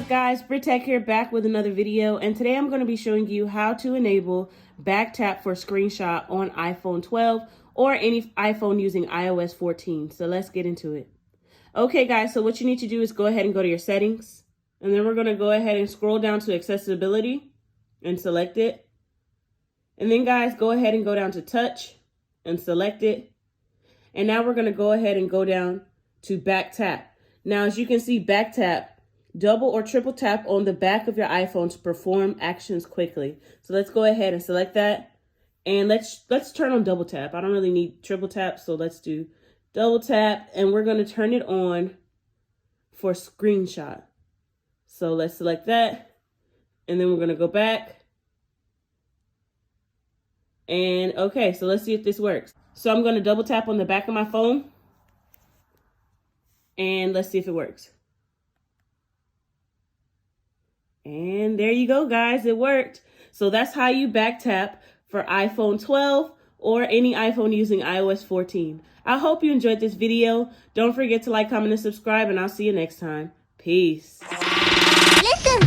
up, guys? Brittech here, back with another video, and today I'm going to be showing you how to enable back tap for screenshot on iPhone 12 or any iPhone using iOS 14. So let's get into it. Okay, guys, so what you need to do is go ahead and go to your settings, and then we're going to go ahead and scroll down to accessibility and select it. And then, guys, go ahead and go down to touch and select it. And now we're going to go ahead and go down to back tap. Now, as you can see, back tap, double or triple tap on the back of your iPhone to perform actions quickly. So let's go ahead and select that. And let's turn on double tap. I don't really need triple tap, so let's do double tap. And we're going to turn it on for screenshot. So let's select that. And then we're going to go back. And okay, so let's see if this works. So I'm going to double tap on the back of my phone. And let's see if it works. And there you go, guys. It worked. So that's how you back tap for iPhone 12 or any iPhone using iOS 14. I hope you enjoyed this video. Don't forget to like, comment, and subscribe, and I'll see you next time. Peace. Listen.